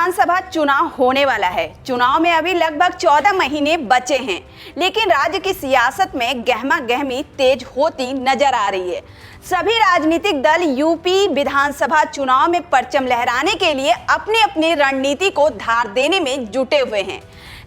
विधानसभा चुनाव होने वाला है। चुनाव में अभी लगभग 14 महीने बचे हैं, लेकिन राज्य की सियासत में गहमा गहमी तेज होती नजर आ रही है। सभी राजनीतिक दल यूपी विधानसभा चुनाव में परचम लहराने के लिए अपनी अपनी रणनीति को धार देने में जुटे हुए हैं।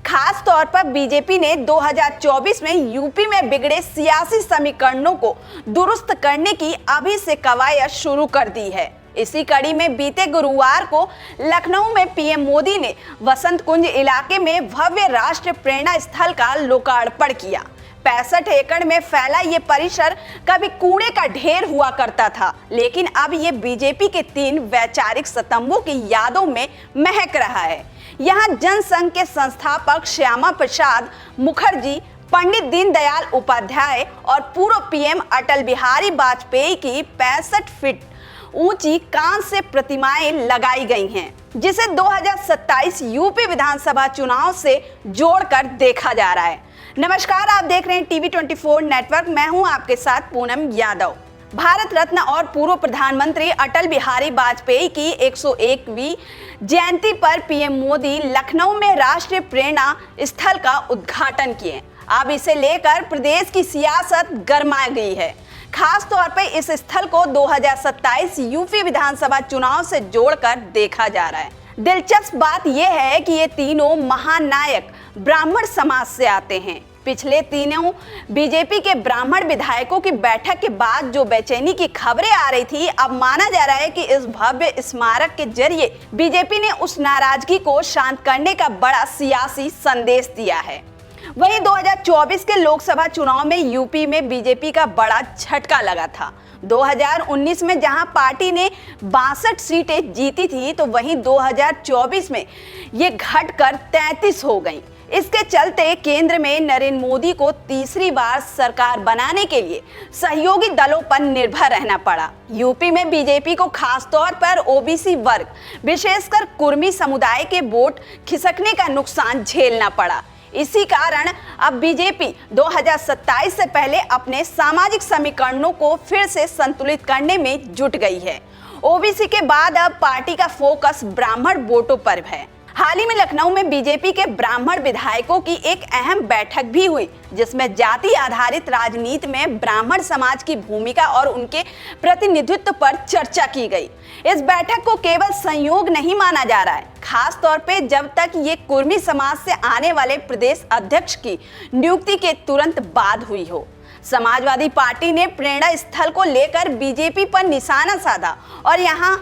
खास तौर पर बीजेपी ने 2024 में यूपी में बिगड़े सियासी समीकरणों को दुरुस्त करने की अभी से कवायद शुरू कर दी है। इसी कड़ी में बीते गुरुवार को लखनऊ में पीएम मोदी ने वसंत कुंज इलाके में भव्य राष्ट्र प्रेरणा स्थल का लोकार्पण किया। 65 एकड़ में फैला ये परिसर कभी कूड़े का ढेर हुआ करता था, लेकिन अब ये बीजेपी के 3 वैचारिक स्तंभों की यादों में महक रहा है। यहाँ जनसंघ के संस्थापक श्यामा प्रसाद मुखर्जी, पंडित दीनदयाल उपाध्याय और पूर्व पीएम अटल बिहारी वाजपेयी की 65 फीट ऊंची कांस्य प्रतिमाएं लगाई गई हैं, जिसे 2027 यूपी विधानसभा चुनाव से जोड़कर देखा जा रहा है। नमस्कार, आप देख रहे हैं टीवी 24 नेटवर्क। मैं हूं आपके साथ पूनम यादव। भारत रत्न और पूर्व प्रधानमंत्री अटल बिहारी वाजपेयी की 101वीं जयंती पर पीएम मोदी लखनऊ में राष्ट्रीय प्रेरणा स्थल का उद्घाटन किए। अब इसे लेकर प्रदेश की सियासत गरमा गई है। खास तौर पर इस स्थल को 2027 यूपी विधानसभा चुनाव से जोड़कर देखा जा रहा है। दिलचस्प बात यह है कि ये तीनों महानायक ब्राह्मण समाज से आते हैं। पिछले तीनों बीजेपी के ब्राह्मण विधायकों की बैठक के बाद जो बेचैनी की खबरें आ रही थी, अब माना जा रहा है कि इस भव्य स्मारक के जरिए बीजेपी ने उस नाराजगी को शांत करने का बड़ा सियासी संदेश दिया है। वहीं 2024 के लोकसभा चुनाव में यूपी में बीजेपी का बड़ा झटका लगा था। 2019 में जहां पार्टी ने 62 सीटें जीती थी, तो वहीं 2024 में ये घटकर 33 हो गईं। इसके चलते केंद्र में नरेंद्र मोदी को तीसरी बार सरकार बनाने के लिए सहयोगी दलों पर निर्भर रहना पड़ा। यूपी में बीजेपी को खासतौर पर ओबीसी वर्ग, विशेषकर कुर्मी समुदाय के वोट खिसकने का नुकसान झेलना पड़ा। इसी कारण अब बीजेपी 2027 से पहले अपने सामाजिक समीकरणों को फिर से संतुलित करने में जुट गई है। ओबीसी के बाद अब पार्टी का फोकस ब्राह्मण वोटों पर है। हाल ही में लखनऊ में बीजेपी के ब्राह्मण विधायकों की एक अहम बैठक भी हुई, जिसमें जाति आधारित राजनीति में ब्राह्मण समाज की भूमिका और उनके प्रतिनिधित्व पर चर्चा की गई। इस बैठक को केवल संयोग नहीं माना जा रहा है, खास तौर पे जब तक ये कुर्मी समाज से आने वाले प्रदेश अध्यक्ष की नियुक्ति के तुरंत बाद हुई हो। समाजवादी पार्टी ने प्रेरणा स्थल को लेकर बीजेपी पर निशाना साधा और यहाँ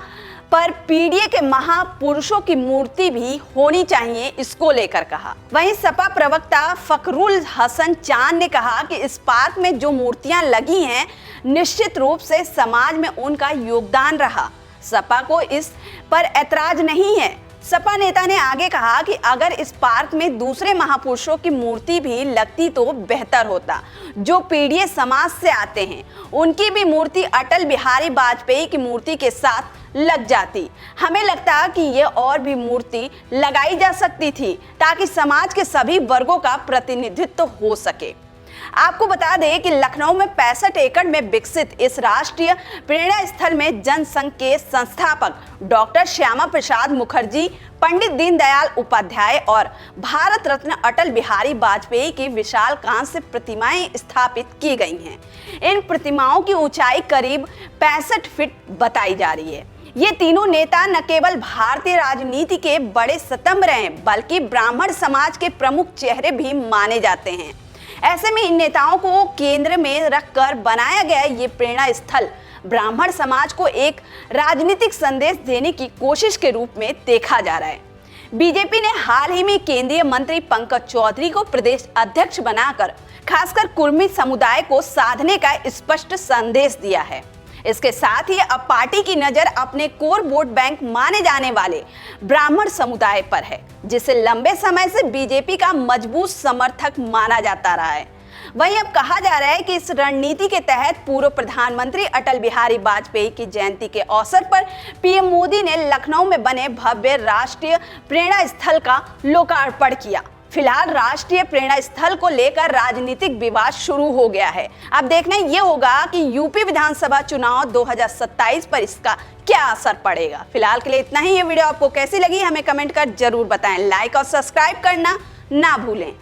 पर पीडीए के महापुरुषों की मूर्ति भी होनी चाहिए, इसको लेकर कहा। वहीं सपा प्रवक्ता फखरुल हसन चांद ने कहा कि इस पार्क में जो मूर्तियां लगी हैं, निश्चित रूप से समाज में उनका योगदान रहा। सपा को इस पर ऐतराज नहीं है। सपा नेता ने आगे कहा कि अगर इस पार्क में दूसरे महापुरुषों की मूर्ति भी लगती तो बेहतर होता। जो पीडीए समाज से आते हैं, उनकी भी मूर्ति अटल बिहारी वाजपेयी की मूर्ति के साथ लग जाती। हमें लगता कि ये और भी मूर्ति लगाई जा सकती थी, ताकि समाज के सभी वर्गों का प्रतिनिधित्व हो सके। आपको बता दें कि लखनऊ में 65 एकड़ में विकसित इस राष्ट्रीय प्रेरणा स्थल में जनसंघ के संस्थापक डॉक्टर श्यामा प्रसाद मुखर्जी, पंडित दीनदयाल उपाध्याय और भारत रत्न अटल बिहारी वाजपेयी की विशाल कांस्य प्रतिमाएं स्थापित की गई हैं। इन प्रतिमाओं की ऊंचाई करीब 65 फीट बताई जा रही है। ये तीनों नेता न केवल भारतीय राजनीति के बड़े स्तंभ रहे, बल्कि ब्राह्मण समाज के प्रमुख चेहरे भी माने जाते हैं। ऐसे में इन नेताओं को केंद्र में रखकर बनाया गया ये प्रेरणा स्थल ब्राह्मण समाज को एक राजनीतिक संदेश देने की कोशिश के रूप में देखा जा रहा है। बीजेपी ने हाल ही में केंद्रीय मंत्री पंकज चौधरी को प्रदेश अध्यक्ष बनाकर खासकर कुर्मी समुदाय को साधने का स्पष्ट संदेश दिया है। इसके साथ ही अब पार्टी की नजर अपने कोर वोट बैंक माने जाने वाले ब्राह्मण समुदाय पर है, जिसे लंबे समय से बीजेपी का मजबूत समर्थक माना जाता रहा है। वहीं अब कहा जा रहा है कि इस रणनीति के तहत पूर्व प्रधानमंत्री अटल बिहारी वाजपेयी की जयंती के अवसर पर पीएम मोदी ने लखनऊ में बने भव्य राष्ट्रीय प्रेरणा स्थल का लोकार्पण किया। फिलहाल राष्ट्रीय प्रेरणा स्थल को लेकर राजनीतिक विवाद शुरू हो गया है। अब देखना ये होगा कि यूपी विधानसभा चुनाव 2027 पर इसका क्या असर पड़ेगा। फिलहाल के लिए इतना ही। ये वीडियो आपको कैसी लगी हमें कमेंट कर जरूर बताएं। लाइक और सब्सक्राइब करना ना भूलें।